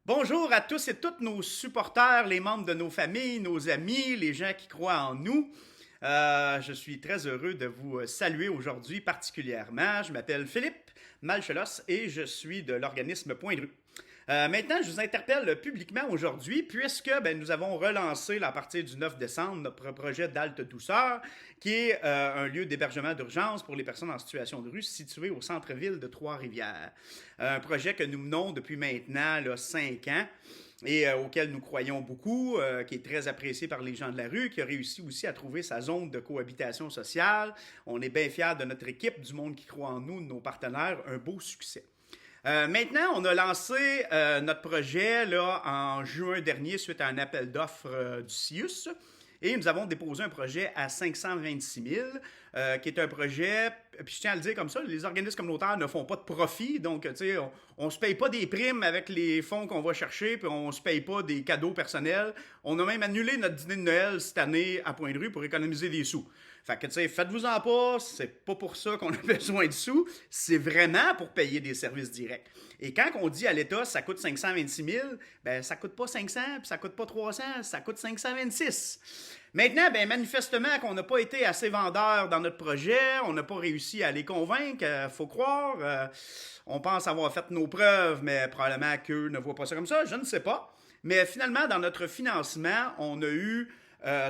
Bonjour à tous et toutes nos supporters, les membres de nos familles, nos amis, les gens qui croient en nous. Je suis très heureux de vous saluer aujourd'hui particulièrement. Je m'appelle Philippe Malchelos et je suis de l'organisme Point de rue. Maintenant, je vous interpelle publiquement aujourd'hui puisque nous avons relancé à partir du 9 décembre notre projet d'Halte Douceur, qui est un lieu d'hébergement d'urgence pour les personnes en situation de rue situé au centre-ville de Trois-Rivières. Un projet que nous menons depuis maintenant 5 ans et auquel nous croyons beaucoup, qui est très apprécié par les gens de la rue, qui a réussi aussi à trouver sa zone de cohabitation sociale. On est bien fiers de notre équipe, du monde qui croit en nous, de nos partenaires, un beau succès. Maintenant, on a lancé notre projet en juin dernier suite à un appel d'offres du CIUS et nous avons déposé un projet à 526 000 qui est un projet, puis je tiens à le dire comme ça, les organismes communautaires ne font pas de profit, donc on ne se paye pas des primes avec les fonds qu'on va chercher, puis on ne se paye pas des cadeaux personnels. On a même annulé notre dîner de Noël cette année à Point de rue pour économiser des sous. Fait que, faites-vous-en pas, c'est pas pour ça qu'on a besoin de sous, c'est vraiment pour payer des services directs. Et quand on dit à l'État, ça coûte 526 000, ça coûte pas 500, puis ça coûte pas 300, ça coûte 526. Maintenant, manifestement qu'on n'a pas été assez vendeurs dans notre projet, on n'a pas réussi à les convaincre, faut croire. On pense avoir fait nos preuves, mais probablement qu'eux ne voient pas ça comme ça, je ne sais pas. Mais finalement, dans notre financement, on a eu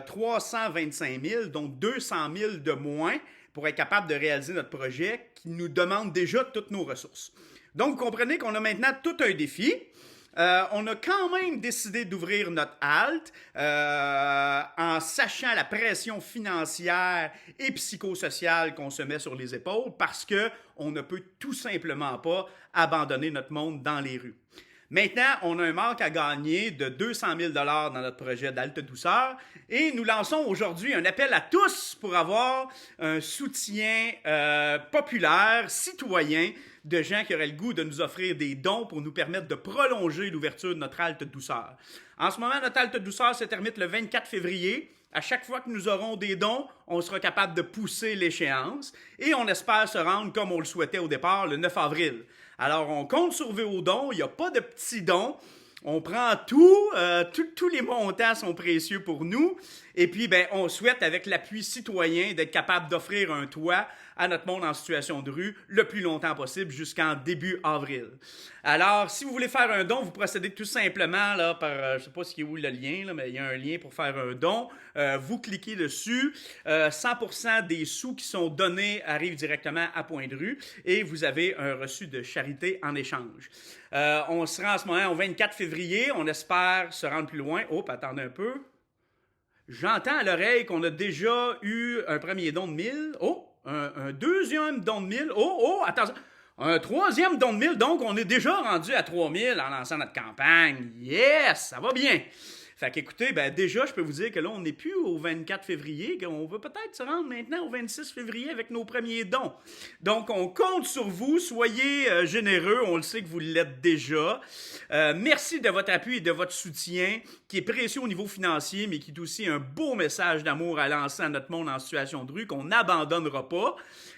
325 000, donc 200 000 de moins pour être capable de réaliser notre projet qui nous demande déjà toutes nos ressources. Donc, vous comprenez qu'on a maintenant tout un défi. On a quand même décidé d'ouvrir notre halte en sachant la pression financière et psychosociale qu'on se met sur les épaules parce qu'on ne peut tout simplement pas abandonner notre monde dans les rues. Maintenant, on a un manque à gagner de 200 000 dans notre projet d'Halte Douceur et nous lançons aujourd'hui un appel à tous pour avoir un soutien populaire, citoyen, de gens qui auraient le goût de nous offrir des dons pour nous permettre de prolonger l'ouverture de notre Halte Douceur. En ce moment, notre Halte Douceur se termine le 24 février. À chaque fois que nous aurons des dons, on sera capable de pousser l'échéance et on espère se rendre, comme on le souhaitait au départ, le 9 avril. Alors, on compte sur vos dons. Il n'y a pas de petits dons. On prend tout. Tous les montants sont précieux pour nous. Et puis, on souhaite, avec l'appui citoyen, d'être capable d'offrir un toit à notre monde en situation de rue le plus longtemps possible jusqu'en début avril. Alors, si vous voulez faire un don, vous procédez tout simplement là, par, je ne sais pas ce qui est où le lien, là, mais il y a un lien pour faire un don. Vous cliquez dessus. 100% des sous qui sont donnés arrivent directement à Point de rue et vous avez un reçu de charité en échange. On se rend en ce moment au 24 février. On espère se rendre plus loin. Oh, attendez un peu. J'entends à l'oreille qu'on a déjà eu un premier don de 1000. Oh, un deuxième don de 1000. Oh, attention. Un troisième don de 1000. Donc, on est déjà rendu à 3000 en lançant notre campagne. Yes, ça va bien. Fait qu'écoutez, déjà, je peux vous dire que là, on n'est plus au 24 février, qu'on va peut-être se rendre maintenant au 26 février avec nos premiers dons. Donc, on compte sur vous. Soyez généreux. On le sait que vous l'êtes déjà. Merci de votre appui et de votre soutien, qui est précieux au niveau financier, mais qui est aussi un beau message d'amour à lancer à notre monde en situation de rue, qu'on n'abandonnera pas.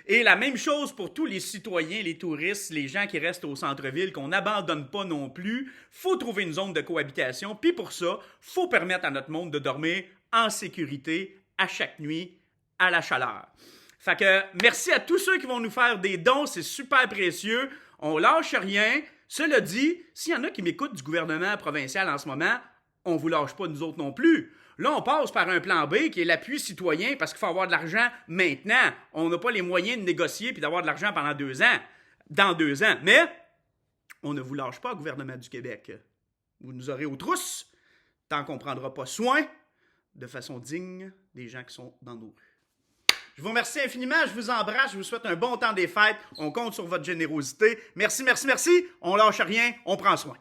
Et la même chose pour tous les citoyens, les touristes, les gens qui restent au centre-ville, qu'on n'abandonne pas non plus. Faut trouver une zone de cohabitation. Puis pour ça, faut permettre à notre monde de dormir en sécurité à chaque nuit, à la chaleur. Fait que merci à tous ceux qui vont nous faire des dons, c'est super précieux. On lâche rien. Cela dit, s'il y en a qui m'écoutent du gouvernement provincial en ce moment, on vous lâche pas nous autres non plus. Là, on passe par un plan B qui est l'appui citoyen parce qu'il faut avoir de l'argent maintenant. On n'a pas les moyens de négocier puis d'avoir de l'argent pendant 2 ans. Dans 2 ans. Mais on ne vous lâche pas, gouvernement du Québec. Vous nous aurez aux trousses tant qu'on ne prendra pas soin de façon digne des gens qui sont dans nos rues. Je vous remercie infiniment, je vous embrasse, je vous souhaite un bon temps des fêtes. On compte sur votre générosité. Merci, merci, merci. On lâche rien, on prend soin.